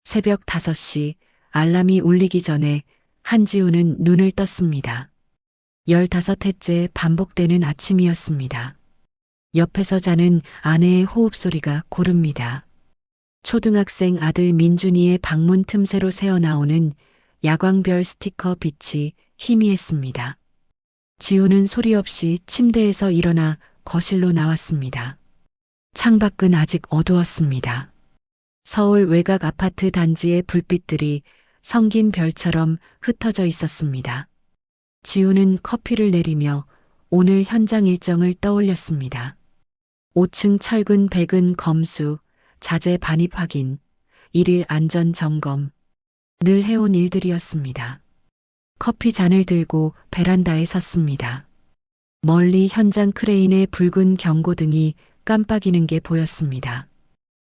새벽 5시 알람이 울리기 전에 한지우는 눈을 떴습니다. 15회째 반복되는 아침이었습니다. 옆에서 자는 아내의 호흡 소리가 고릅니다. 초등학생 아들 민준이의 방문 틈새로 새어나오는 야광별 스티커 빛이 희미했습니다. 지우는 소리 없이 침대에서 일어나 거실로 나왔습니다. 창밖은 아직 어두웠습니다. 서울 외곽 아파트 단지의 불빛들이 성긴 별처럼 흩어져 있었습니다. 지우는 커피를 내리며 오늘 현장 일정을 떠올렸습니다. 5층 철근 배근 검수, 자재 반입 확인, 1일 안전 점검. 늘 해온 일들이었습니다. 커피 잔을 들고 베란다에 섰습니다. 멀리 현장 크레인의 붉은 경고등이 깜빡이는 게 보였습니다.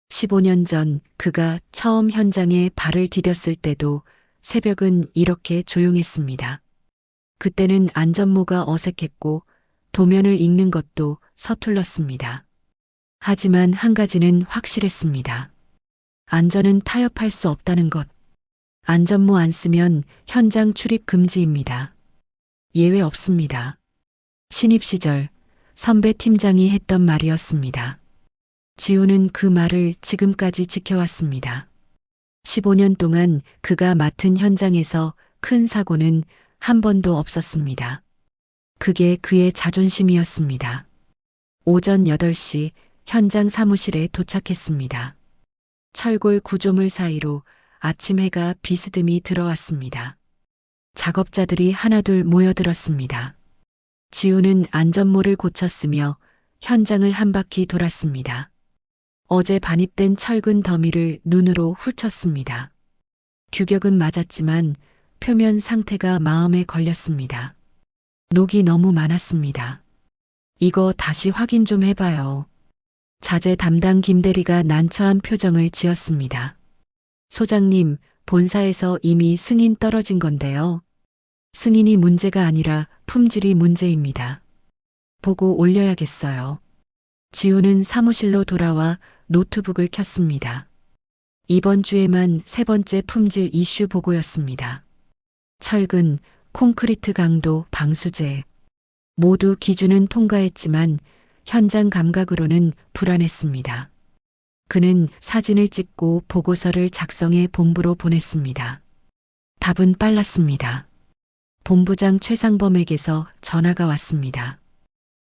15년 전 그가 처음 현장에 발을 디뎠을 때도 새벽은 이렇게 조용했습니다. 그때는 안전모가 어색했고 도면을 읽는 것도 서툴렀습니다. 하지만 한 가지는 확실했습니다. 안전은 타협할 수 없다는 것. 안전모 안 쓰면 현장 출입 금지입니다. 예외 없습니다. 신입 시절 선배 팀장이 했던 말이었습니다. 지우는 그 말을 지금까지 지켜왔습니다. 15년 동안 그가 맡은 현장에서 큰 사고는 한 번도 없었습니다. 그게 그의 자존심이었습니다. 오전 8시 현장 사무실에 도착했습니다. 철골 구조물 사이로 아침 해가 비스듬히 들어왔습니다. 작업자들이 하나둘 모여들었습니다. 지우는 안전모를 고쳤으며 현장을 한 바퀴 돌았습니다. 어제 반입된 철근 더미를 눈으로 훑었습니다. 규격은 맞았지만 표면 상태가 마음에 걸렸습니다. 녹이 너무 많았습니다. 이거 다시 확인 좀 해봐요. 자재 담당 김대리가 난처한 표정을 지었습니다. 소장님, 본사에서 이미 승인 떨어진 건데요. 승인이 문제가 아니라 품질이 문제입니다. 보고 올려야겠어요. 지우는 사무실로 돌아와 노트북을 켰습니다. 이번 주에만 3번째 품질 이슈 보고였습니다. 철근, 콘크리트 강도, 방수제. 모두 기준은 통과했지만 현장 감각으로는 불안했습니다. 그는 사진을 찍고 보고서를 작성해 본부로 보냈습니다. 답은 빨랐습니다. 본부장 최상범에게서 전화가 왔습니다.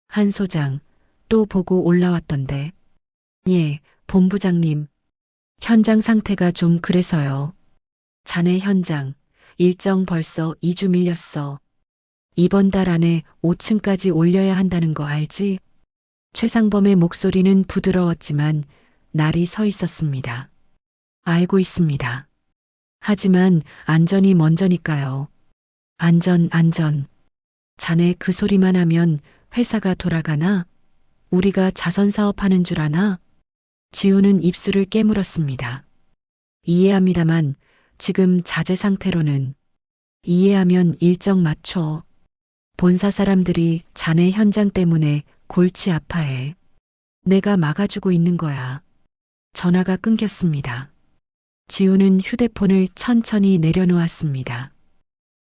한 소장, 또 보고 올라왔던데. 예, 본부장님. 현장 상태가 좀 그래서요. 자네 현장, 일정 벌써 2주 밀렸어. 이번 달 안에 5층까지 올려야 한다는 거 알지? 최상범의 목소리는 부드러웠지만 날이 서 있었습니다. 알고 있습니다. 하지만 안전이 먼저니까요. 안전. 자네 그 소리만 하면 회사가 돌아가나? 우리가 자선 사업하는 줄 아나? 지우는 입술을 깨물었습니다. 이해합니다만 지금 자재 상태로는. 이해하면 일정 맞춰. 본사 사람들이 자네 현장 때문에 골치 아파해. 내가 막아주고 있는 거야. 전화가 끊겼습니다. 지우는 휴대폰을 천천히 내려놓았습니다.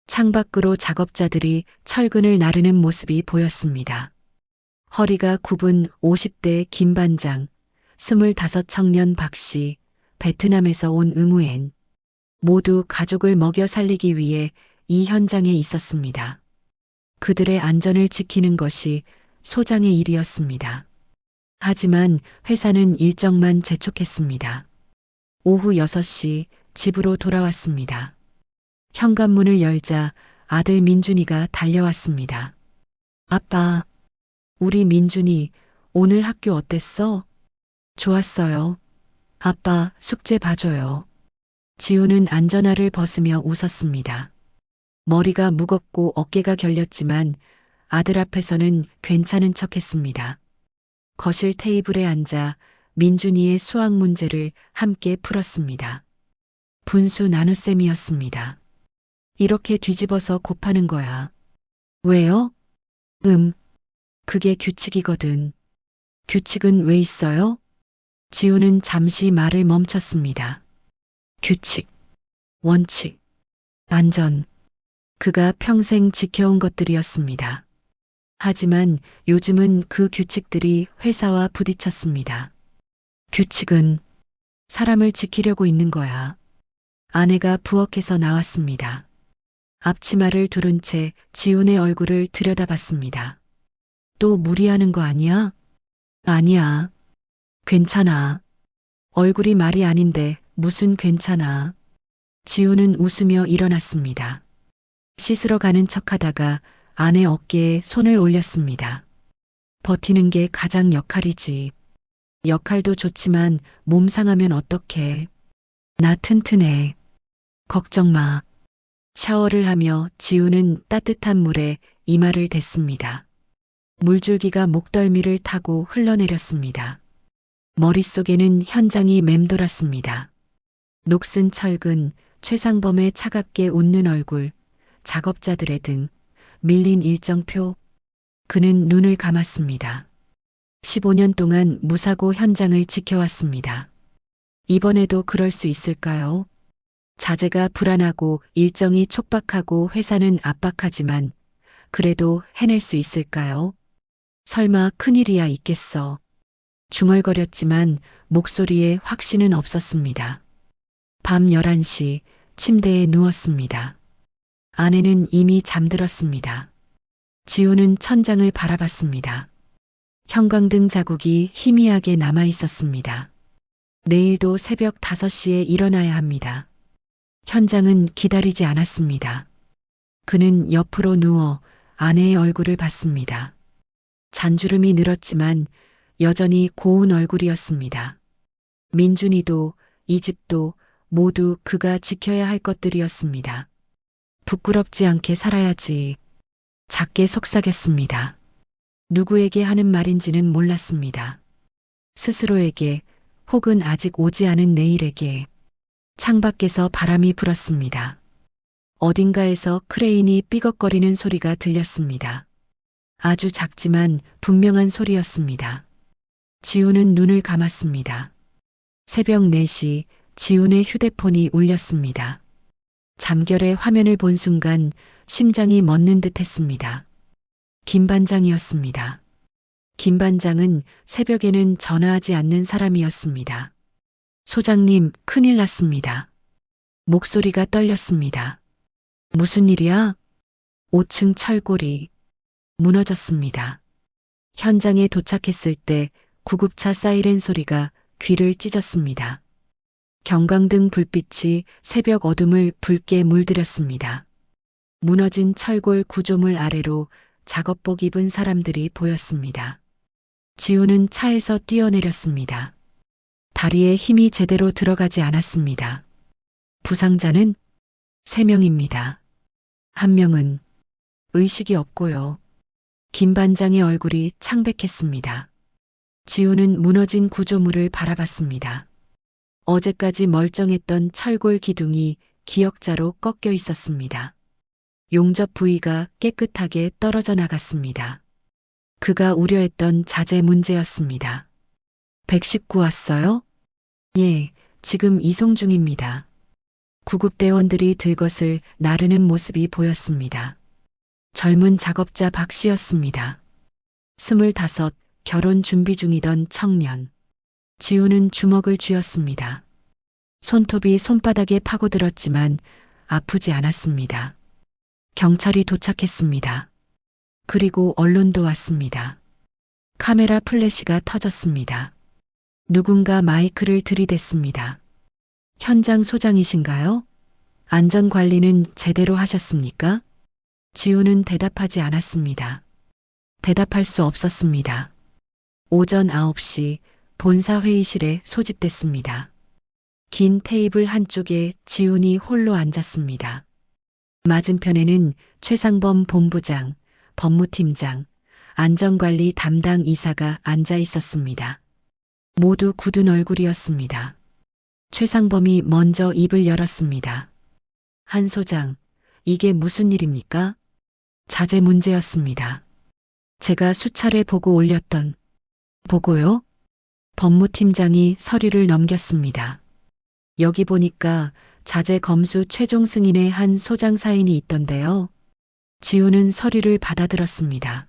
창밖으로 작업자들이 철근을 나르는 모습이 보였습니다. 허리가 굽은 50대 김반장, 25 청년 박씨, 베트남에서 온 응우엔. 모두 가족을 먹여 살리기 위해 이 현장에 있었습니다. 그들의 안전을 지키는 것이 소장의 일이었습니다. 하지만 회사는 일정만 재촉했습니다. 오후 6시 집으로 돌아왔습니다. 현관문을 열자 아들 민준이가 달려왔습니다. 아빠, 우리 민준이 오늘 학교 어땠어? 좋았어요. 아빠, 숙제 봐줘요. 지우는 안전화를 벗으며 웃었습니다. 머리가 무겁고 어깨가 결렸지만 아들 앞에서는 괜찮은 척했습니다. 거실 테이블에 앉아 민준이의 수학 문제를 함께 풀었습니다. 분수 나눗셈이었습니다. 이렇게 뒤집어서 곱하는 거야. 왜요? 그게 규칙이거든. 규칙은 왜 있어요? 지우는 잠시 말을 멈췄습니다. 규칙, 원칙, 안전. 그가 평생 지켜온 것들이었습니다. 하지만 요즘은 그 규칙들이 회사와 부딪혔습니다. 규칙은 사람을 지키려고 있는 거야. 아내가 부엌에서 나왔습니다. 앞치마를 두른 채 지훈의 얼굴을 들여다봤습니다. 또 무리하는 거 아니야? 아니야. 괜찮아. 얼굴이 말이 아닌데 무슨 괜찮아. 지훈은 웃으며 일어났습니다. 씻으러 가는 척 하다가 아내 어깨에 손을 올렸습니다. 버티는 게 가장 역할이지. 역할도 좋지만 몸 상하면 어떡해. 나 튼튼해. 걱정 마. 샤워를 하며 지우는 따뜻한 물에 이마를 댔습니다. 물줄기가 목덜미를 타고 흘러내렸습니다. 머릿속에는 현장이 맴돌았습니다. 녹슨 철근, 최상범의 차갑게 웃는 얼굴, 작업자들의 등, 밀린 일정표. 그는 눈을 감았습니다. 15년 동안 무사고 현장을 지켜왔습니다. 이번에도 그럴 수 있을까요? 자재가 불안하고 일정이 촉박하고 회사는 압박하지만 그래도 해낼 수 있을까요? 설마 큰일이야 있겠어. 중얼거렸지만 목소리에 확신은 없었습니다. 밤 11시 침대에 누웠습니다. 아내는 이미 잠들었습니다. 지우는 천장을 바라봤습니다. 형광등 자국이 희미하게 남아 있었습니다. 내일도 새벽 5시에 일어나야 합니다. 현장은 기다리지 않았습니다. 그는 옆으로 누워 아내의 얼굴을 봤습니다. 잔주름이 늘었지만 여전히 고운 얼굴이었습니다. 민준이도 이 집도 모두 그가 지켜야 할 것들이었습니다. 부끄럽지 않게 살아야지. 작게 속삭였습니다. 누구에게 하는 말인지는 몰랐습니다. 스스로에게 혹은 아직 오지 않은 내일에게. 창밖에서 바람이 불었습니다. 어딘가에서 크레인이 삐걱거리는 소리가 들렸습니다. 아주 작지만 분명한 소리였습니다. 지훈은 눈을 감았습니다. 새벽 4시 지훈의 휴대폰이 울렸습니다. 잠결에 화면을 본 순간 심장이 멎는 듯 했습니다. 김 반장이었습니다. 김 반장은 새벽에는 전화하지 않는 사람이었습니다. 소장님, 큰일 났습니다. 목소리가 떨렸습니다. 무슨 일이야? 5층 철골이 무너졌습니다. 현장에 도착했을 때 구급차 사이렌 소리가 귀를 찢었습니다. 경광등 불빛이 새벽 어둠을 붉게 물들였습니다. 무너진 철골 구조물 아래로 작업복 입은 사람들이 보였습니다. 지우는 차에서 뛰어내렸습니다. 다리에 힘이 제대로 들어가지 않았습니다. 부상자는 3명입니다. 1명은 의식이 없고요. 김 반장의 얼굴이 창백했습니다. 지우는 무너진 구조물을 바라봤습니다. 어제까지 멀쩡했던 철골 기둥이 기역자로 꺾여 있었습니다. 용접 부위가 깨끗하게 떨어져 나갔습니다. 그가 우려했던 자재 문제였습니다. 119 왔어요? 예, 지금 이송 중입니다. 구급대원들이 들것을 나르는 모습이 보였습니다. 젊은 작업자 박 씨였습니다. 25, 결혼 준비 중이던 청년. 지우는 주먹을 쥐었습니다. 손톱이 손바닥에 파고들었지만 아프지 않았습니다. 경찰이 도착했습니다. 그리고 언론도 왔습니다. 카메라 플래시가 터졌습니다. 누군가 마이크를 들이댔습니다. 현장 소장이신가요? 안전관리는 제대로 하셨습니까? 지우는 대답하지 않았습니다. 대답할 수 없었습니다. 오전 9시 본사 회의실에 소집됐습니다. 긴 테이블 한쪽에 지훈이 홀로 앉았습니다. 맞은편에는 최상범 본부장, 법무팀장, 안전관리 담당 이사가 앉아 있었습니다. 모두 굳은 얼굴이었습니다. 최상범이 먼저 입을 열었습니다. 한 소장, 이게 무슨 일입니까? 자재 문제였습니다. 제가 수차례 보고 올렸던 보고요? 법무팀장이 서류를 넘겼습니다. 여기 보니까 자재 검수 최종 승인의 한 소장 사인이 있던데요. 지우는 서류를 받아들었습니다.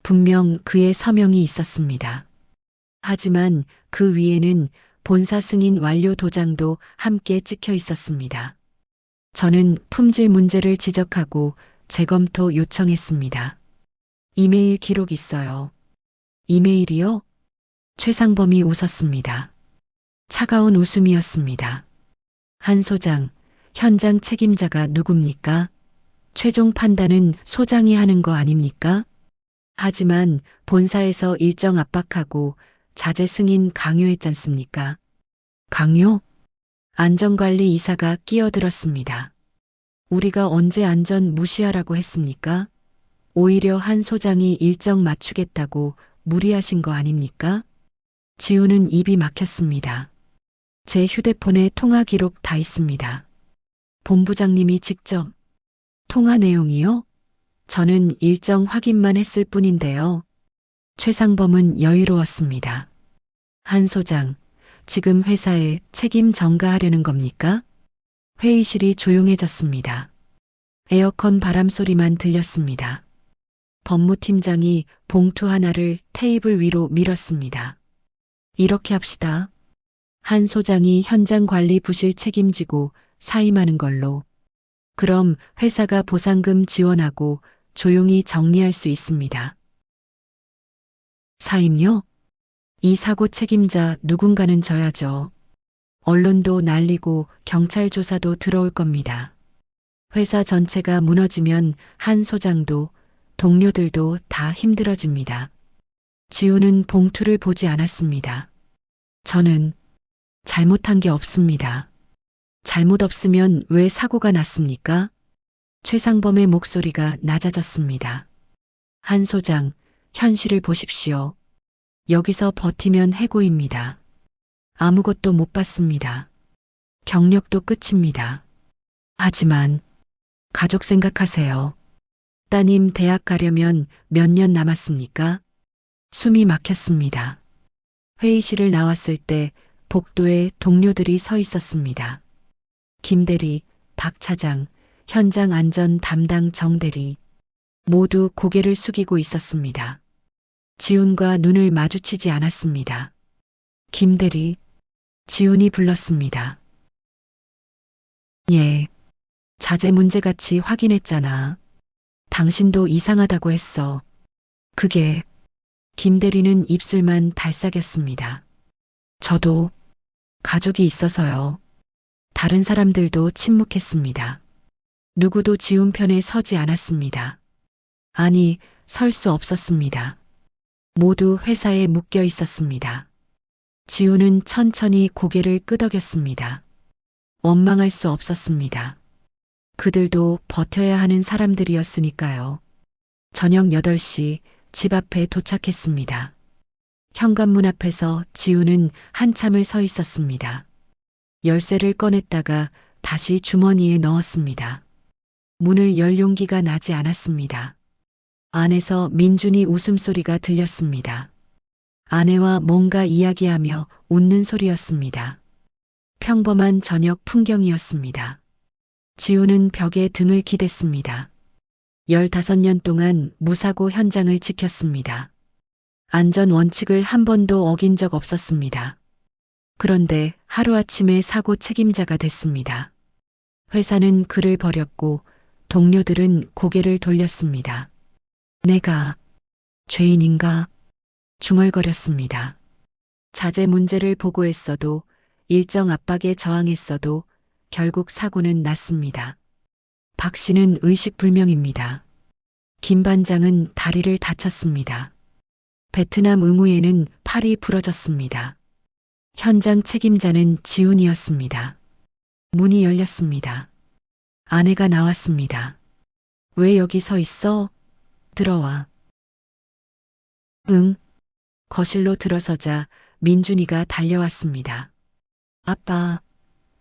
분명 그의 서명이 있었습니다. 하지만 그 위에는 본사 승인 완료 도장도 함께 찍혀 있었습니다. 저는 품질 문제를 지적하고 재검토 요청했습니다. 이메일 기록 있어요. 이메일이요? 최상범이 웃었습니다. 차가운 웃음이었습니다. 한 소장, 현장 책임자가 누굽니까? 최종 판단은 소장이 하는 거 아닙니까? 하지만 본사에서 일정 압박하고 자재 승인 강요했잖습니까? 강요? 안전관리 이사가 끼어들었습니다. 우리가 언제 안전 무시하라고 했습니까? 오히려 한 소장이 일정 맞추겠다고 무리하신 거 아닙니까? 지우는 입이 막혔습니다. 제 휴대폰에 통화 기록 다 있습니다. 본부장님이 직접 통화 내용이요? 저는 일정 확인만 했을 뿐인데요. 최상범은 여유로웠습니다. 한 소장, 지금 회사에 책임 전가하려는 겁니까? 회의실이 조용해졌습니다. 에어컨 바람 소리만 들렸습니다. 법무팀장이 봉투 하나를 테이블 위로 밀었습니다. 이렇게 합시다. 한 소장이 현장 관리 부실 책임지고 사임하는 걸로. 그럼 회사가 보상금 지원하고 조용히 정리할 수 있습니다. 사임요? 이 사고 책임자 누군가는 져야죠. 언론도 날리고 경찰 조사도 들어올 겁니다. 회사 전체가 무너지면 한 소장도 동료들도 다 힘들어집니다. 지우는 봉투를 보지 않았습니다. 저는 잘못한 게 없습니다. 잘못 없으면 왜 사고가 났습니까? 최상범의 목소리가 낮아졌습니다. 한 소장, 현실을 보십시오. 여기서 버티면 해고입니다. 아무것도 못 받습니다. 경력도 끝입니다. 하지만 가족 생각하세요. 따님 대학 가려면 몇 년 남았습니까? 숨이 막혔습니다. 회의실을 나왔을 때 복도에 동료들이 서 있었습니다. 김 대리, 박 차장, 현장 안전 담당 정 대리 모두 고개를 숙이고 있었습니다. 지훈과 눈을 마주치지 않았습니다. 김 대리, 지훈이 불렀습니다. 예, 자재 문제같이 확인했잖아. 당신도 이상하다고 했어. 그게 김 대리는 입술만 달싹였습니다. 저도 가족이 있어서요. 다른 사람들도 침묵했습니다. 누구도 지훈 편에 서지 않았습니다. 아니, 설 수 없었습니다. 모두 회사에 묶여 있었습니다. 지훈은 천천히 고개를 끄덕였습니다. 원망할 수 없었습니다. 그들도 버텨야 하는 사람들이었으니까요. 저녁 8시 집 앞에 도착했습니다. 현관문 앞에서 지훈은 한참을 서 있었습니다. 열쇠를 꺼냈다가 다시 주머니에 넣었습니다. 문을 열 용기가 나지 않았습니다. 안에서 민준이 웃음소리가 들렸습니다. 아내와 뭔가 이야기하며 웃는 소리였습니다. 평범한 저녁 풍경이었습니다. 지우는 벽에 등을 기댔습니다. 15년 동안 무사고 현장을 지켰습니다. 안전 원칙을 한 번도 어긴 적 없었습니다. 그런데 하루아침에 사고 책임자가 됐습니다. 회사는 그를 버렸고 동료들은 고개를 돌렸습니다. 내가 죄인인가? 중얼거렸습니다. 자재 문제를 보고했어도 일정 압박에 저항했어도 결국 사고는 났습니다. 박 씨는 의식불명입니다. 김 반장은 다리를 다쳤습니다. 베트남 의무에는 팔이 부러졌습니다. 현장 책임자는 지훈이었습니다. 문이 열렸습니다. 아내가 나왔습니다. 왜 여기 서 있어? 들어와. 응. 거실로 들어서자 민준이가 달려왔습니다. 아빠,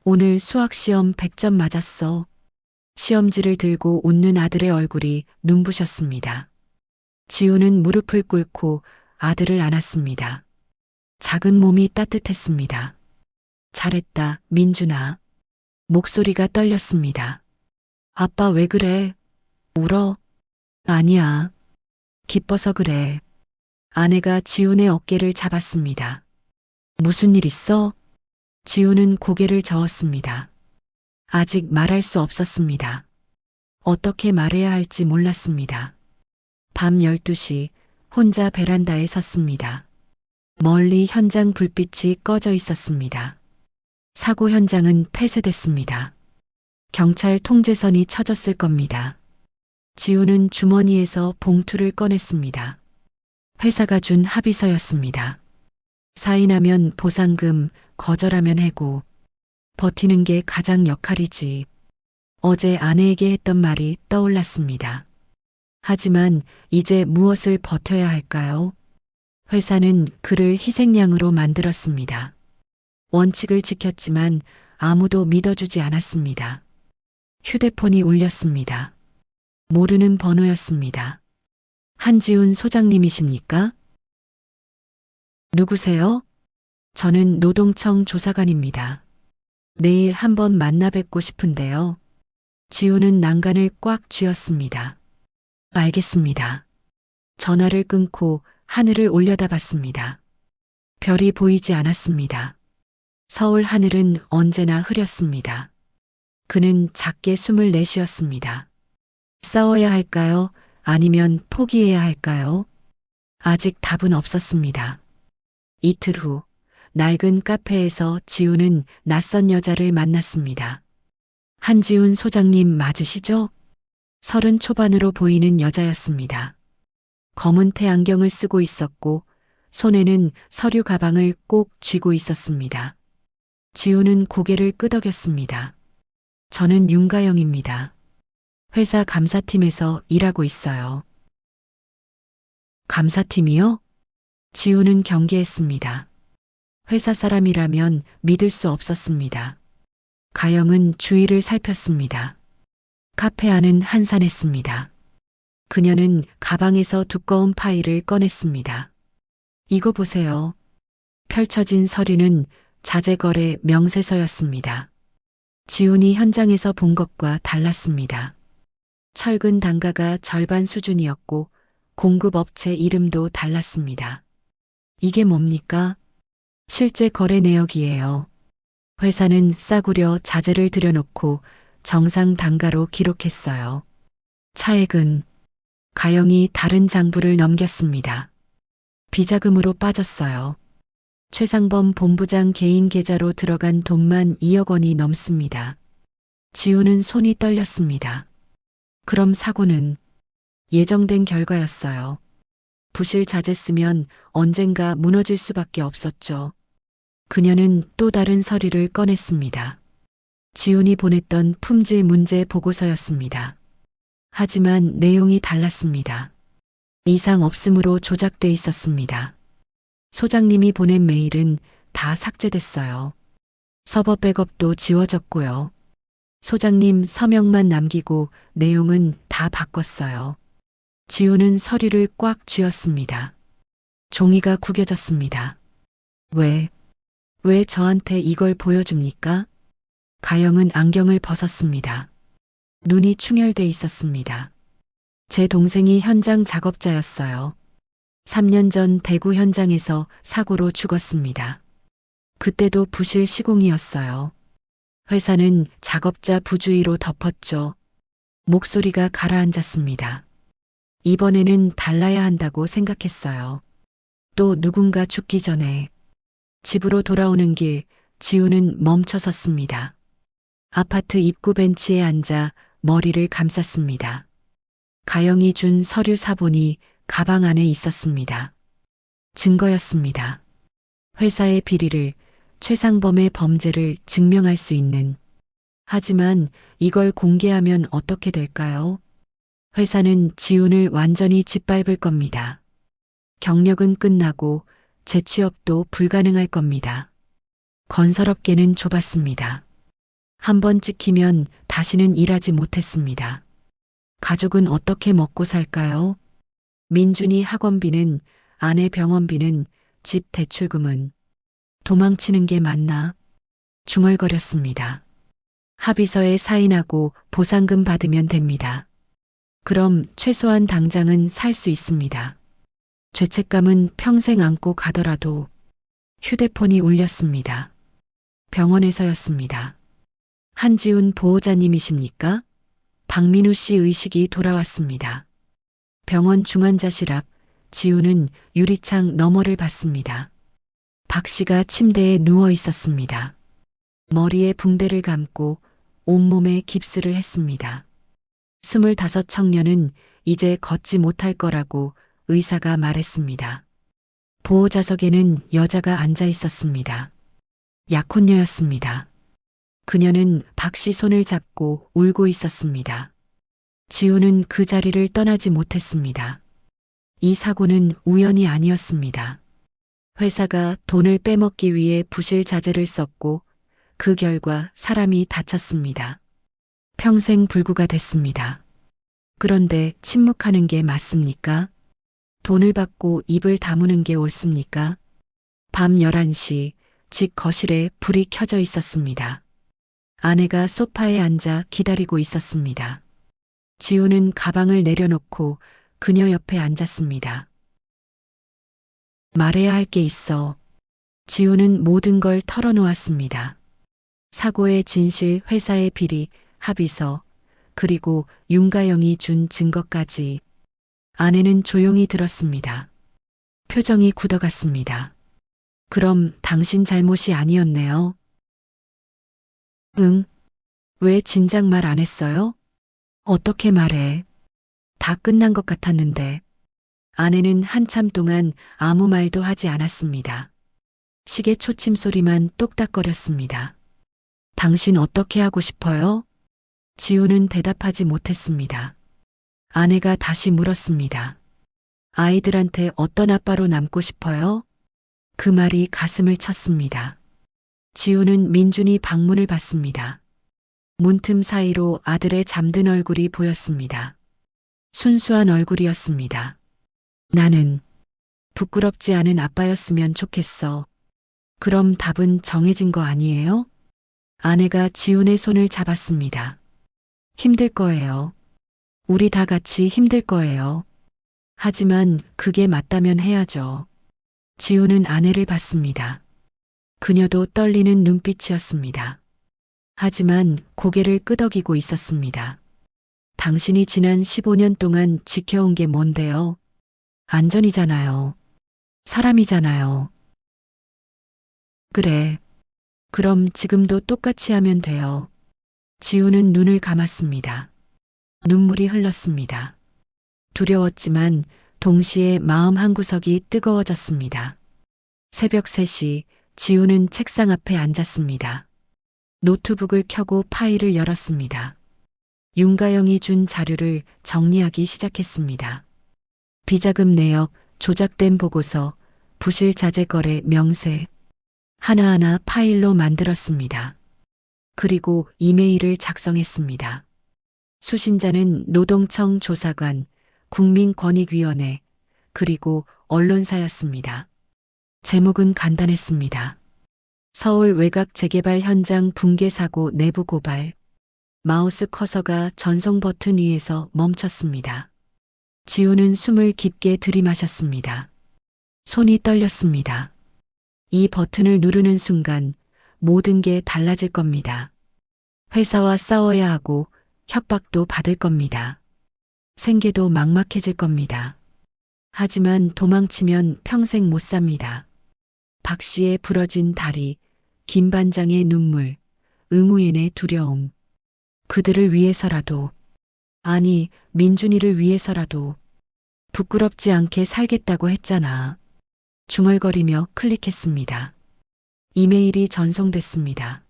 오늘 수학시험 100점 맞았어. 시험지를 들고 웃는 아들의 얼굴이 눈부셨습니다. 지우는 무릎을 꿇고 아들을 안았습니다. 작은 몸이 따뜻했습니다. 잘했다, 민준아. 목소리가 떨렸습니다. 아빠 왜 그래? 울어? 아니야. 기뻐서 그래. 아내가 지훈의 어깨를 잡았습니다. 무슨 일 있어? 지훈은 고개를 저었습니다. 아직 말할 수 없었습니다. 어떻게 말해야 할지 몰랐습니다. 밤 12시 혼자 베란다에 섰습니다. 멀리 현장 불빛이 꺼져 있었습니다. 사고 현장은 폐쇄됐습니다. 경찰 통제선이 쳐졌을 겁니다. 지훈은 주머니에서 봉투를 꺼냈습니다. 회사가 준 합의서였습니다. 사인하면 보상금, 거절하면 해고. 버티는 게 가장 역할이지. 어제 아내에게 했던 말이 떠올랐습니다. 하지만 이제 무엇을 버텨야 할까요? 회사는 그를 희생양으로 만들었습니다. 원칙을 지켰지만 아무도 믿어주지 않았습니다. 휴대폰이 울렸습니다. 모르는 번호였습니다. 한지훈 소장님이십니까? 누구세요? 저는 노동청 조사관입니다. 내일 한번 만나 뵙고 싶은데요. 지훈은 난간을 꽉 쥐었습니다. 알겠습니다. 전화를 끊고 하늘을 올려다봤습니다. 별이 보이지 않았습니다. 서울 하늘은 언제나 흐렸습니다. 그는 작게 숨을 내쉬었습니다. 싸워야 할까요? 아니면 포기해야 할까요? 아직 답은 없었습니다. 이틀 후 낡은 카페에서 지훈은 낯선 여자를 만났습니다. 한지훈 소장님 맞으시죠? 30 초반으로 보이는 여자였습니다. 검은 태안경을 쓰고 있었고 손에는 서류 가방을 꼭 쥐고 있었습니다. 지훈은 고개를 끄덕였습니다. 저는 윤가영입니다. 회사 감사팀에서 일하고 있어요. 감사팀이요? 지훈은 경계했습니다. 회사 사람이라면 믿을 수 없었습니다. 가영은 주위를 살폈습니다. 카페 안은 한산했습니다. 그녀는 가방에서 두꺼운 파일을 꺼냈습니다. 이거 보세요. 펼쳐진 서류는 자재거래 명세서였습니다. 지훈이 현장에서 본 것과 달랐습니다. 철근 단가가 절반 수준이었고 공급업체 이름도 달랐습니다. 이게 뭡니까? 실제 거래 내역이에요. 회사는 싸구려 자재를 들여놓고 정상 단가로 기록했어요. 차액은 가영이 다른 장부를 넘겼습니다. 비자금으로 빠졌어요. 최상범 본부장 개인 계좌로 들어간 돈만 2억 원이 넘습니다. 지훈은 손이 떨렸습니다. 그럼 사고는 예정된 결과였어요. 부실 자재 쓰면 언젠가 무너질 수밖에 없었죠. 그녀는 또 다른 서류를 꺼냈습니다. 지훈이 보냈던 품질 문제 보고서였습니다. 하지만 내용이 달랐습니다. 이상 없음으로 조작돼 있었습니다. 소장님이 보낸 메일은 다 삭제됐어요. 서버 백업도 지워졌고요. 소장님 서명만 남기고 내용은 다 바꿨어요. 지훈은 서류를 꽉 쥐었습니다. 종이가 구겨졌습니다. 왜 저한테 이걸 보여줍니까? 가영은 안경을 벗었습니다. 눈이 충혈돼 있었습니다. 제 동생이 현장 작업자였어요. 3년 전 대구 현장에서 사고로 죽었습니다. 그때도 부실 시공이었어요. 회사는 작업자 부주의로 덮었죠. 목소리가 가라앉았습니다. 이번에는 달라야 한다고 생각했어요. 또 누군가 죽기 전에 집으로 돌아오는 길 지훈은 멈춰 섰습니다. 아파트 입구 벤치에 앉아 머리를 감쌌습니다. 가영이 준 서류 사본이 가방 안에 있었습니다. 증거였습니다. 회사의 비리를, 최상범의 범죄를 증명할 수 있는. 하지만 이걸 공개하면 어떻게 될까요? 회사는 지훈을 완전히 짓밟을 겁니다. 경력은 끝나고 재취업도 불가능할 겁니다. 건설업계는 좁았습니다. 한번 찍히면 다시는 일하지 못했습니다. 가족은 어떻게 먹고 살까요? 민준이 학원비는, 아내 병원비는, 집 대출금은. 도망치는 게 맞나? 중얼거렸습니다. 합의서에 사인하고 보상금 받으면 됩니다. 그럼 최소한 당장은 살 수 있습니다. 죄책감은 평생 안고 가더라도 휴대폰이 울렸습니다. 병원에서였습니다. 한지훈 보호자님이십니까? 박민우 씨 의식이 돌아왔습니다. 병원 중환자실 앞 지훈은 유리창 너머를 봤습니다. 박 씨가 침대에 누워 있었습니다. 머리에 붕대를 감고 온몸에 깁스를 했습니다. 25 청년은 이제 걷지 못할 거라고 의사가 말했습니다. 보호자석에는 여자가 앉아 있었습니다. 약혼녀였습니다. 그녀는 박 씨 손을 잡고 울고 있었습니다. 지훈은 그 자리를 떠나지 못했습니다. 이 사고는 우연이 아니었습니다. 회사가 돈을 빼먹기 위해 부실 자재를 썼고 그 결과 사람이 다쳤습니다. 평생 불구가 됐습니다. 그런데 침묵하는 게 맞습니까? 돈을 받고 입을 다무는 게 옳습니까? 밤 11시 집 거실에 불이 켜져 있었습니다. 아내가 소파에 앉아 기다리고 있었습니다. 지훈은 가방을 내려놓고 그녀 옆에 앉았습니다. 말해야 할 게 있어. 지훈은 모든 걸 털어놓았습니다. 사고의 진실, 회사의 비리, 합의서, 그리고 윤가영이 준 증거까지. 아내는 조용히 들었습니다. 표정이 굳어갔습니다. 그럼 당신 잘못이 아니었네요. 응? 왜 진작 말 안 했어요? 어떻게 말해? 다 끝난 것 같았는데. 아내는 한참 동안 아무 말도 하지 않았습니다. 시계 초침 소리만 똑딱거렸습니다. 당신 어떻게 하고 싶어요? 지훈은 대답하지 못했습니다. 아내가 다시 물었습니다. 아이들한테 어떤 아빠로 남고 싶어요? 그 말이 가슴을 쳤습니다. 지훈은 민준이 방문을 받습니다. 문틈 사이로 아들의 잠든 얼굴이 보였습니다. 순수한 얼굴이었습니다. 나는 부끄럽지 않은 아빠였으면 좋겠어. 그럼 답은 정해진 거 아니에요? 아내가 지훈의 손을 잡았습니다. 힘들 거예요. 우리 다 같이 힘들 거예요. 하지만 그게 맞다면 해야죠. 지훈은 아내를 봤습니다. 그녀도 떨리는 눈빛이었습니다. 하지만 고개를 끄덕이고 있었습니다. 당신이 지난 15년 동안 지켜온 게 뭔데요? 안전이잖아요. 사람이잖아요. 그래. 그럼 지금도 똑같이 하면 돼요. 지훈은 눈을 감았습니다. 눈물이 흘렀습니다. 두려웠지만 동시에 마음 한구석이 뜨거워졌습니다. 새벽 3시 지훈은 책상 앞에 앉았습니다. 노트북을 켜고 파일을 열었습니다. 윤가영이 준 자료를 정리하기 시작했습니다. 비자금 내역, 조작된 보고서, 부실 자재 거래 명세, 하나하나 파일로 만들었습니다. 그리고 이메일을 작성했습니다. 수신자는 노동청 조사관, 국민권익위원회, 그리고 언론사였습니다. 제목은 간단했습니다. 서울 외곽 재개발 현장 붕괴 사고 내부 고발. 마우스 커서가 전송 버튼 위에서 멈췄습니다. 지훈은 숨을 깊게 들이마셨습니다. 손이 떨렸습니다. 이 버튼을 누르는 순간 모든 게 달라질 겁니다. 회사와 싸워야 하고 협박도 받을 겁니다. 생계도 막막해질 겁니다. 하지만 도망치면 평생 못 삽니다. 박 씨의 부러진 다리, 김 반장의 눈물, 응우엔의 두려움. 그들을 위해서라도, 아니, 민준이를 위해서라도 부끄럽지 않게 살겠다고 했잖아. 중얼거리며 클릭했습니다. 이메일이 전송됐습니다.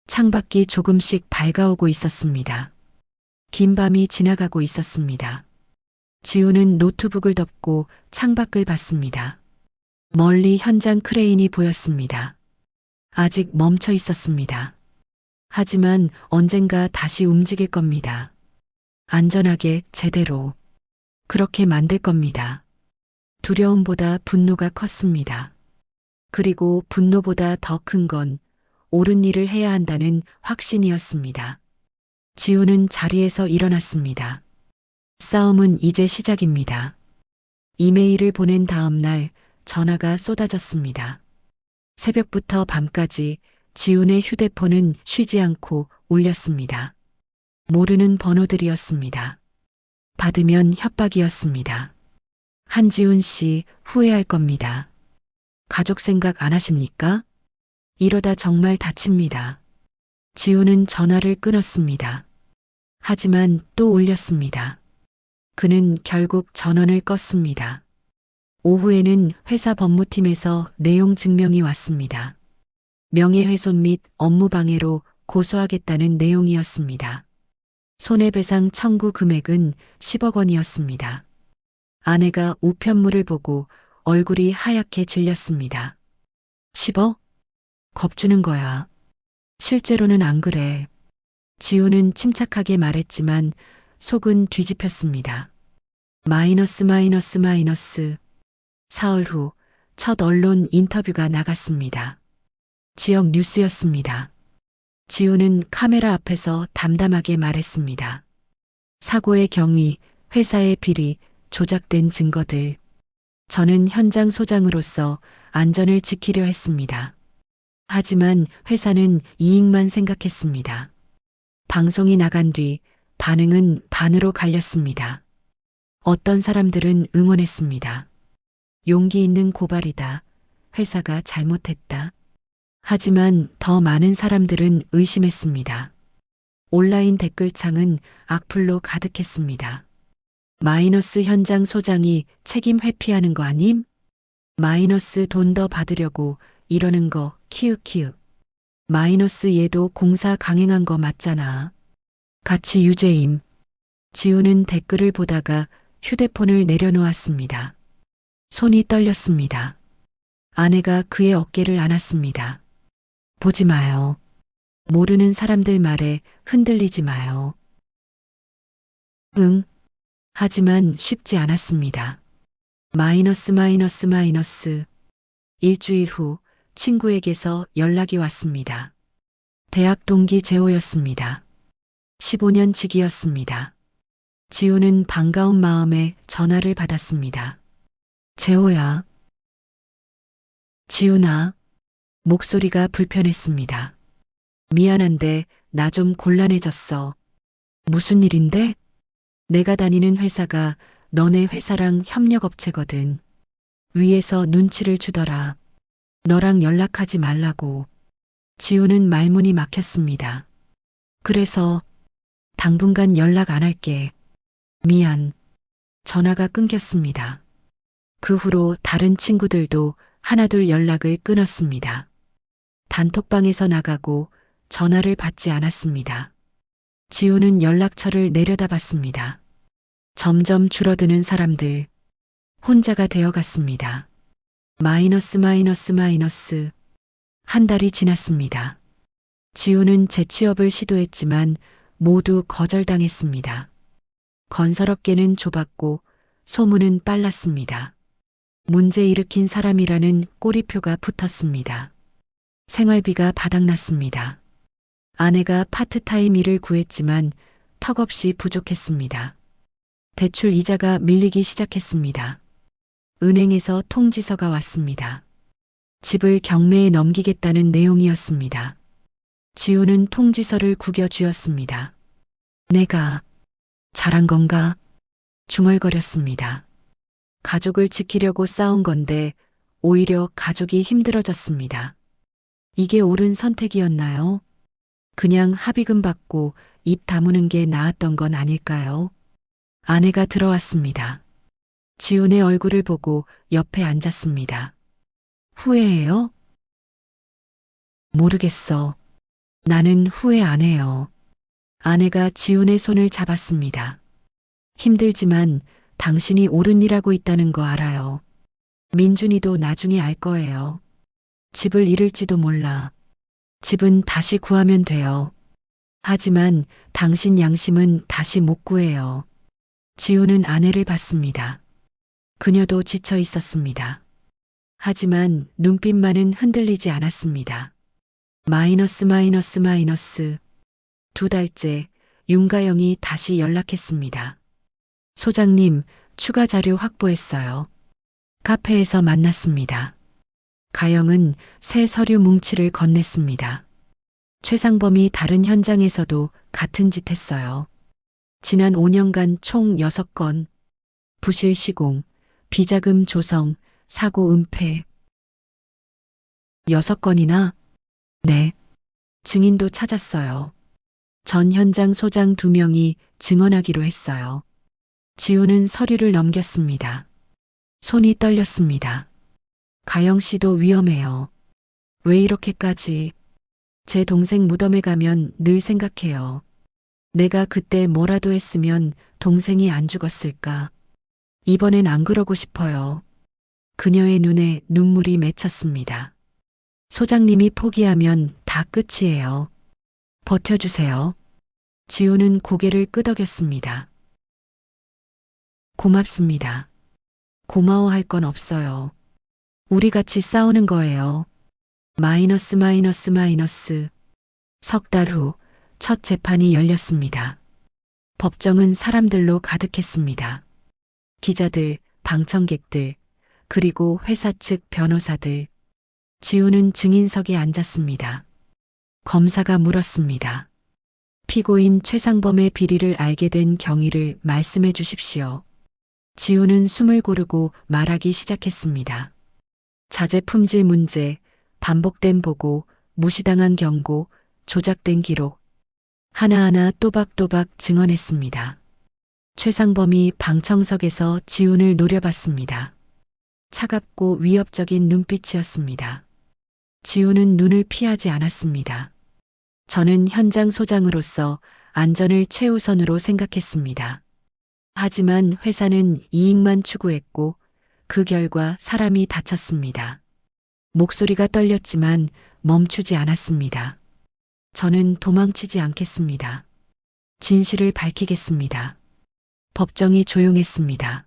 창밖이 조금씩 밝아오고 있었습니다. 긴 밤이 지나가고 있었습니다. 지훈은 노트북을 덮고 창밖을 봤습니다. 멀리 현장 크레인이 보였습니다. 아직 멈춰 있었습니다. 하지만 언젠가 다시 움직일 겁니다. 안전하게 제대로. 그렇게 만들 겁니다. 두려움보다 분노가 컸습니다. 그리고 분노보다 더 큰 건 옳은 일을 해야 한다는 확신이었습니다. 지우는 자리에서 일어났습니다. 싸움은 이제 시작입니다. 이메일을 보낸 다음 날 전화가 쏟아졌습니다. 새벽부터 밤까지 지훈의 휴대폰은 쉬지 않고 울렸습니다. 모르는 번호들이었습니다. 받으면 협박이었습니다. 한지훈 씨 후회할 겁니다. 가족 생각 안 하십니까? 이러다 정말 다칩니다. 지훈은 전화를 끊었습니다. 하지만 또 울렸습니다. 그는 결국 전원을 껐습니다. 오후에는 회사 법무팀에서 내용 증명이 왔습니다. 명예훼손 및 업무방해로 고소하겠다는 내용이었습니다. 손해배상 청구 금액은 10억 원이었습니다. 아내가 우편물을 보고 얼굴이 하얗게 질렸습니다. 10억? 겁주는 거야. 실제로는 안 그래. 지우는 침착하게 말했지만 속은 뒤집혔습니다. 마이너스. 사흘 후 첫 언론 인터뷰가 나갔습니다. 지역 뉴스였습니다. 지우는 카메라 앞에서 담담하게 말했습니다. 사고의 경위, 회사의 비리, 조작된 증거들. 저는 현장 소장으로서 안전을 지키려 했습니다. 하지만 회사는 이익만 생각했습니다. 방송이 나간 뒤 반응은 반으로 갈렸습니다. 어떤 사람들은 응원했습니다. 용기 있는 고발이다. 회사가 잘못했다. 하지만 더 많은 사람들은 의심했습니다. 온라인 댓글창은 악플로 가득했습니다. 마이너스 현장 소장이 책임 회피하는 거 아님? 마이너스 돈 더 받으려고 이러는 거 키읔키읔. 마이너스 얘도 공사 강행한 거 맞잖아. 같이 유죄임. 지우는 댓글을 보다가 휴대폰을 내려놓았습니다. 손이 떨렸습니다. 아내가 그의 어깨를 안았습니다. 보지 마요. 모르는 사람들 말에 흔들리지 마요. 응. 하지만 쉽지 않았습니다. 마이너스. 일주일 후 친구에게서 연락이 왔습니다. 대학 동기 재호였습니다. 15년 지기였습니다. 지우는 반가운 마음에 전화를 받았습니다. 재호야. 지훈아. 목소리가 불편했습니다. 미안한데 나 좀 곤란해졌어. 무슨 일인데? 내가 다니는 회사가 너네 회사랑 협력업체거든. 위에서 눈치를 주더라. 너랑 연락하지 말라고. 지우는 말문이 막혔습니다. 그래서 당분간 연락 안 할게. 미안. 전화가 끊겼습니다. 그 후로 다른 친구들도 하나둘 연락을 끊었습니다. 단톡방에서 나가고 전화를 받지 않았습니다. 지우는 연락처를 내려다봤습니다. 점점 줄어드는 사람들. 혼자가 되어갔습니다. 마이너스. 한 달이 지났습니다. 지우는 재취업을 시도했지만 모두 거절당했습니다. 건설업계는 좁았고 소문은 빨랐습니다. 문제 일으킨 사람이라는 꼬리표가 붙었습니다. 생활비가 바닥났습니다. 아내가 파트타임 일을 구했지만 턱없이 부족했습니다. 대출 이자가 밀리기 시작했습니다. 은행에서 통지서가 왔습니다. 집을 경매에 넘기겠다는 내용이었습니다. 지우는 통지서를 구겨 쥐었습니다. 내가 잘한 건가? 중얼거렸습니다. 가족을 지키려고 싸운 건데 오히려 가족이 힘들어졌습니다. 이게 옳은 선택이었나요? 그냥 합의금 받고 입 다무는 게 나았던 건 아닐까요? 아내가 들어왔습니다. 지훈의 얼굴을 보고 옆에 앉았습니다. 후회해요? 모르겠어. 나는 후회 안 해요. 아내가 지훈의 손을 잡았습니다. 힘들지만 당신이 옳은 일 하고 있다는 거 알아요. 민준이도 나중에 알 거예요. 집을 잃을지도 몰라. 집은 다시 구하면 돼요. 하지만 당신 양심은 다시 못 구해요. 지우는 아내를 봤습니다. 그녀도 지쳐 있었습니다. 하지만 눈빛만은 흔들리지 않았습니다. 마이너스 마이너스 마이너스. 2달째 윤가영이 다시 연락했습니다. 소장님, 추가 자료 확보했어요. 카페에서 만났습니다. 가영은 새 서류 뭉치를 건넸습니다. 최상범이 다른 현장에서도 같은 짓 했어요. 지난 5년간 총 6건, 부실 시공, 비자금 조성, 사고 은폐. 6건이나? 네. 증인도 찾았어요. 전 현장 소장 2명이 증언하기로 했어요. 지우는 서류를 넘겼습니다. 손이 떨렸습니다. 가영 씨도 위험해요. 왜 이렇게까지? 제 동생 무덤에 가면 늘 생각해요. 내가 그때 뭐라도 했으면 동생이 안 죽었을까? 이번엔 안 그러고 싶어요. 그녀의 눈에 눈물이 맺혔습니다. 소장님이 포기하면 다 끝이에요. 버텨주세요. 지우는 고개를 끄덕였습니다. 고맙습니다. 고마워할 건 없어요. 우리 같이 싸우는 거예요. 마이너스 마이너스 마이너스. 3달 후 첫 재판이 열렸습니다. 법정은 사람들로 가득했습니다. 기자들, 방청객들, 그리고 회사 측 변호사들. 지우는 증인석에 앉았습니다. 검사가 물었습니다. 피고인 최상범의 비리를 알게 된 경위를 말씀해 주십시오. 지우는 숨을 고르고 말하기 시작했습니다. 자재 품질 문제, 반복된 보고, 무시당한 경고, 조작된 기록. 하나하나 또박또박 증언했습니다. 최상범이 방청석에서 지훈을 노려봤습니다. 차갑고 위협적인 눈빛이었습니다. 지훈은 눈을 피하지 않았습니다. 저는 현장 소장으로서 안전을 최우선으로 생각했습니다. 하지만 회사는 이익만 추구했고 그 결과 사람이 다쳤습니다. 목소리가 떨렸지만 멈추지 않았습니다. 저는 도망치지 않겠습니다. 진실을 밝히겠습니다. 법정이 조용했습니다.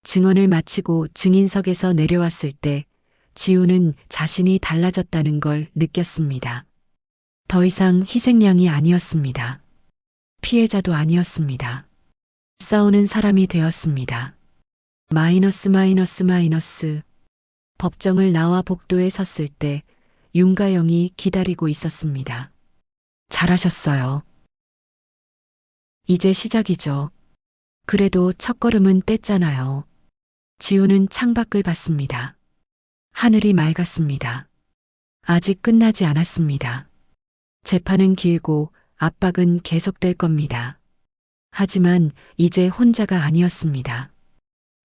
증언을 마치고 증인석에서 내려왔을 때 지우는 자신이 달라졌다는 걸 느꼈습니다. 더 이상 희생양이 아니었습니다. 피해자도 아니었습니다. 싸우는 사람이 되었습니다. 마이너스 마이너스 마이너스. 법정을 나와 복도에 섰을 때 윤가영이 기다리고 있었습니다. 잘하셨어요. 이제 시작이죠. 그래도 첫걸음은 뗐잖아요. 지우는 창밖을 봤습니다. 하늘이 맑았습니다. 아직 끝나지 않았습니다. 재판은 길고 압박은 계속될 겁니다. 하지만 이제 혼자가 아니었습니다.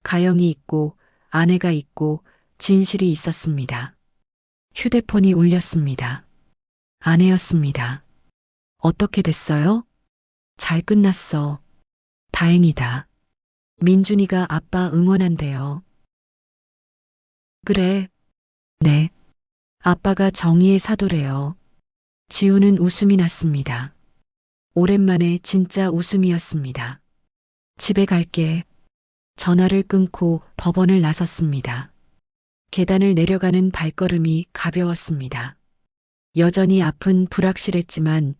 가영이 있고 아내가 있고 진실이 있었습니다. 휴대폰이 울렸습니다. 아내였습니다. 어떻게 됐어요? 잘 끝났어. 다행이다. 민준이가 아빠 응원한대요. 그래. 네. 아빠가 정의의 사도래요. 지우는 웃음이 났습니다. 오랜만에 진짜 웃음이었습니다. 집에 갈게. 전화를 끊고 법원을 나섰습니다. 계단을 내려가는 발걸음이 가벼웠습니다. 여전히 앞은 불확실했지만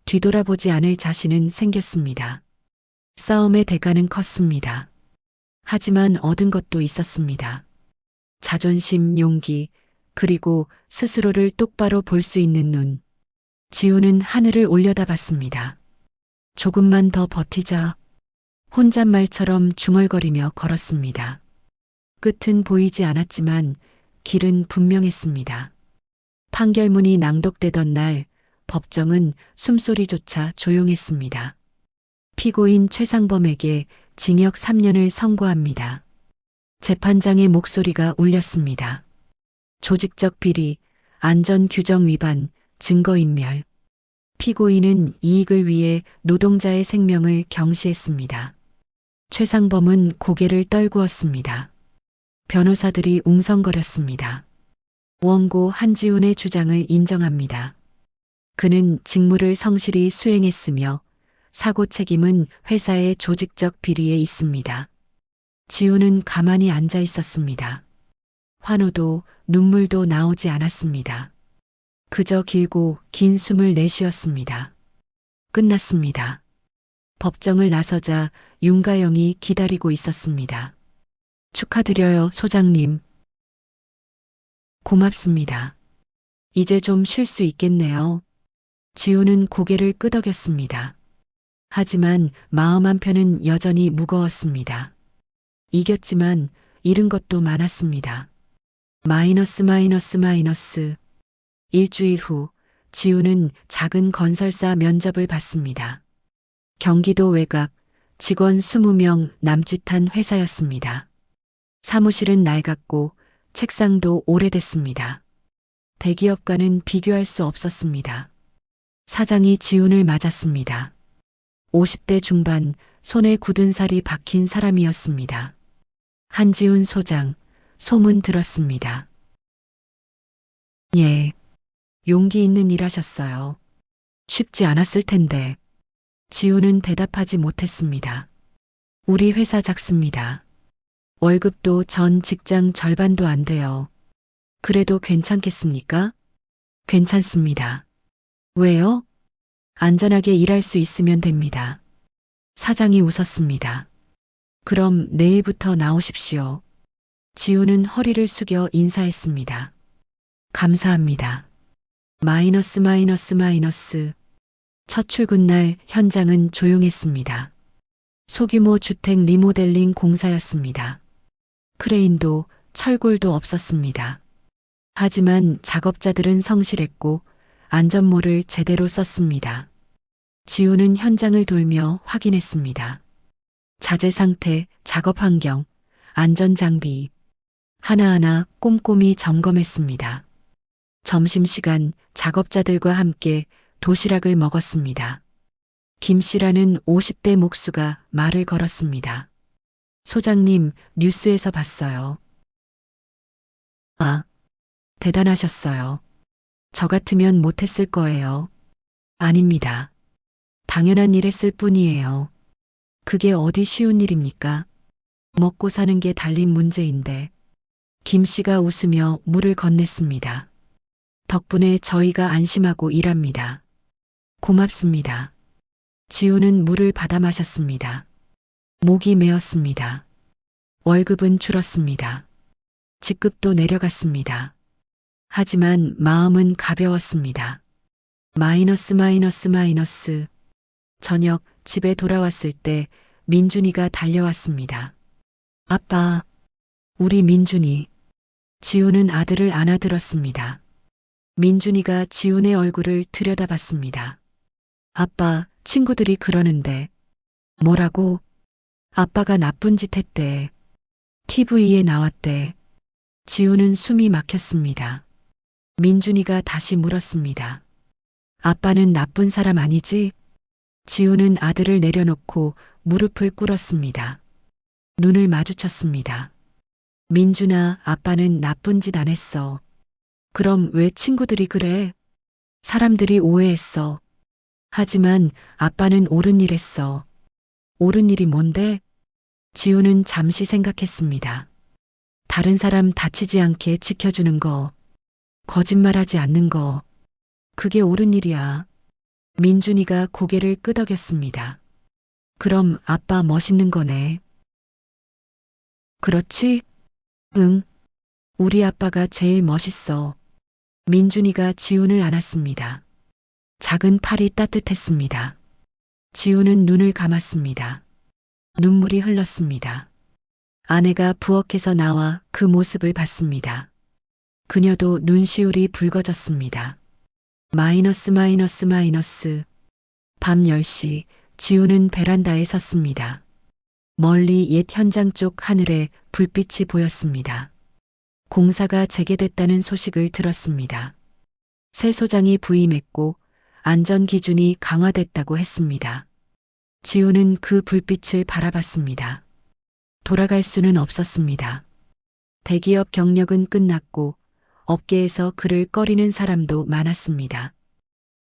뒤돌아보지 않을 자신은 생겼습니다. 싸움의 대가는 컸습니다. 하지만 얻은 것도 있었습니다. 자존심, 용기, 그리고 스스로를 똑바로 볼 수 있는 눈. 지우는 하늘을 올려다봤습니다. 조금만 더 버티자. 혼잣말처럼 중얼거리며 걸었습니다. 끝은 보이지 않았지만 길은 분명했습니다. 판결문이 낭독되던 날 법정은 숨소리조차 조용했습니다. 피고인 최상범에게 징역 3년을 선고합니다. 재판장의 목소리가 울렸습니다. 조직적 비리, 안전규정 위반, 증거인멸. 피고인은 이익을 위해 노동자의 생명을 경시했습니다. 최상범은 고개를 떨구었습니다. 변호사들이 웅성거렸습니다. 원고 한지훈의 주장을 인정합니다. 그는 직무를 성실히 수행했으며 사고 책임은 회사의 조직적 비리에 있습니다. 지우는 가만히 앉아 있었습니다. 환호도 눈물도 나오지 않았습니다. 그저 길고 긴 숨을 내쉬었습니다. 끝났습니다. 법정을 나서자 윤가영이 기다리고 있었습니다. 축하드려요, 소장님. 고맙습니다. 이제 좀 쉴 수 있겠네요. 지우는 고개를 끄덕였습니다. 하지만 마음 한편은 여전히 무거웠습니다. 이겼지만 잃은 것도 많았습니다. 마이너스. 일주일 후 지우는 작은 건설사 면접을 받습니다. 경기도 외곽 직원 20명 남짓한 회사였습니다. 사무실은 낡았고 책상도 오래됐습니다. 대기업과는 비교할 수 없었습니다. 사장이 지훈을 맞았습니다. 50대 중반, 손에 굳은 살이 박힌 사람이었습니다. 한지훈 소장, 소문 들었습니다. 예, 용기 있는 일 하셨어요. 쉽지 않았을 텐데. 지훈은 대답하지 못했습니다. 우리 회사 작습니다. 월급도 전 직장 절반도 안 돼요. 그래도 괜찮겠습니까? 괜찮습니다. 왜요? 안전하게 일할 수 있으면 됩니다. 사장이 웃었습니다. 그럼 내일부터 나오십시오. 지우는 허리를 숙여 인사했습니다. 감사합니다. 마이너스. 첫 출근 날 현장은 조용했습니다. 소규모 주택 리모델링 공사였습니다. 크레인도 철골도 없었습니다. 하지만 작업자들은 성실했고 안전모를 제대로 썼습니다. 지우는 현장을 돌며 확인했습니다. 자재 상태, 작업 환경, 안전 장비 하나하나 꼼꼼히 점검했습니다. 점심시간 작업자들과 함께 도시락을 먹었습니다. 김 씨라는 50대 목수가 말을 걸었습니다. 소장님, 뉴스에서 봤어요. 아, 대단하셨어요. 저 같으면 못했을 거예요. 아닙니다. 당연한 일 했을 뿐이에요. 그게 어디 쉬운 일입니까? 먹고 사는 게 달린 문제인데. 김 씨가 웃으며 물을 건넸습니다. 덕분에 저희가 안심하고 일합니다. 고맙습니다. 지우는 물을 받아 마셨습니다. 목이 메었습니다. 월급은 줄었습니다. 직급도 내려갔습니다. 하지만 마음은 가벼웠습니다. 마이너스. 저녁 집에 돌아왔을 때 민준이가 달려왔습니다. 아빠, 우리 민준이. 지우는 아들을 안아들었습니다. 민준이가 지훈의 얼굴을 들여다봤습니다. 아빠, 친구들이 그러는데. 뭐라고? 아빠가 나쁜 짓 했대. TV에 나왔대. 지훈은 숨이 막혔습니다. 민준이가 다시 물었습니다. 아빠는 나쁜 사람 아니지? 지훈은 아들을 내려놓고 무릎을 꿇었습니다. 눈을 마주쳤습니다. 민준아, 아빠는 나쁜 짓 안 했어. 그럼 왜 친구들이 그래? 사람들이 오해했어. 하지만 아빠는 옳은 일 했어. 옳은 일이 뭔데? 지우는 잠시 생각했습니다. 다른 사람 다치지 않게 지켜주는 거, 거짓말하지 않는 거, 그게 옳은 일이야. 민준이가 고개를 끄덕였습니다. 그럼 아빠 멋있는 거네. 그렇지? 응. 우리 아빠가 제일 멋있어. 민준이가 지훈을 안았습니다. 작은 팔이 따뜻했습니다. 지훈은 눈을 감았습니다. 눈물이 흘렀습니다. 아내가 부엌에서 나와 그 모습을 봤습니다. 그녀도 눈시울이 붉어졌습니다. 마이너스. 밤 10시 지훈은 베란다에 섰습니다. 멀리 옛 현장 쪽 하늘에 불빛이 보였습니다. 공사가 재개됐다는 소식을 들었습니다. 새 소장이 부임했고 안전 기준이 강화됐다고 했습니다. 지우는 그 불빛을 바라봤습니다. 돌아갈 수는 없었습니다. 대기업 경력은 끝났고 업계에서 그를 꺼리는 사람도 많았습니다.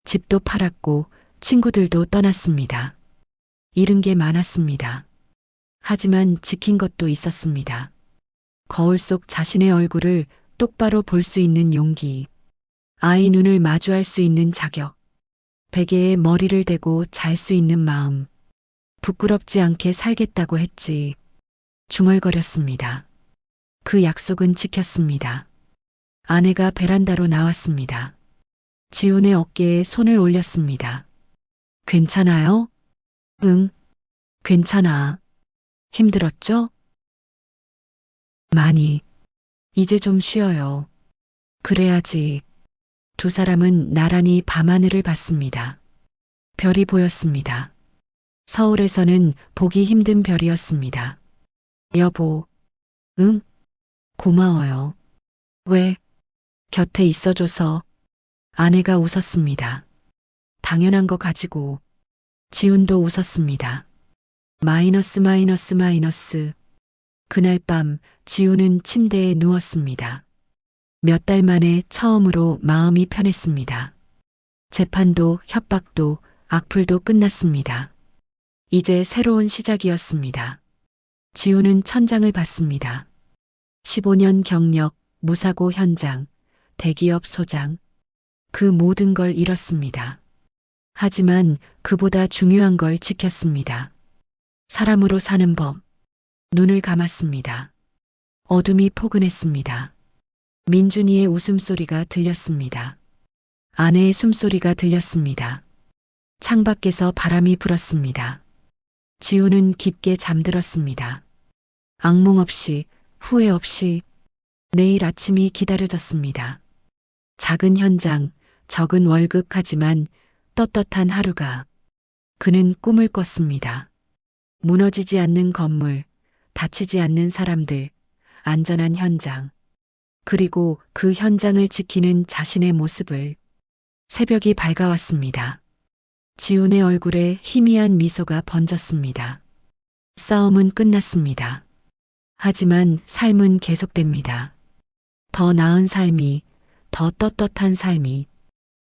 집도 팔았고 친구들도 떠났습니다. 잃은 게 많았습니다. 하지만 지킨 것도 있었습니다. 거울 속 자신의 얼굴을 똑바로 볼 수 있는 용기. 아이 눈을 마주할 수 있는 자격, 베개에 머리를 대고 잘 수 있는 마음, 부끄럽지 않게 살겠다고 했지. 중얼거렸습니다. 그 약속은 지켰습니다. 아내가 베란다로 나왔습니다. 지훈의 어깨에 손을 올렸습니다. 괜찮아요? 응, 괜찮아. 힘들었죠? 많이. 이제 좀 쉬어요. 그래야지. 두 사람은 나란히 밤하늘을 봤습니다. 별이 보였습니다. 서울에서는 보기 힘든 별이었습니다. 여보, 응? 고마워요. 왜? 곁에 있어줘서. 아내가 웃었습니다. 당연한 거 가지고. 지훈도 웃었습니다. 마이너스 마이너스 마이너스. 그날 밤 지훈은 침대에 누웠습니다. 몇 달 만에 처음으로 마음이 편했습니다. 재판도 협박도 악플도 끝났습니다. 이제 새로운 시작이었습니다. 지훈은 천장을 봤습니다. 15년 경력, 무사고 현장, 대기업 소장. 그 모든 걸 잃었습니다. 하지만 그보다 중요한 걸 지켰습니다. 사람으로 사는 법. 눈을 감았습니다. 어둠이 포근했습니다. 민준이의 웃음소리가 들렸습니다. 아내의 숨소리가 들렸습니다. 창밖에서 바람이 불었습니다. 지훈은 깊게 잠들었습니다. 악몽 없이, 후회 없이 내일 아침이 기다려졌습니다. 작은 현장, 적은 월급 하지만 떳떳한 하루가. 그는 꿈을 꿨습니다. 무너지지 않는 건물, 다치지 않는 사람들, 안전한 현장. 그리고 그 현장을 지키는 자신의 모습을. 새벽이 밝아왔습니다. 지훈의 얼굴에 희미한 미소가 번졌습니다. 싸움은 끝났습니다. 하지만 삶은 계속됩니다. 더 나은 삶이, 더 떳떳한 삶이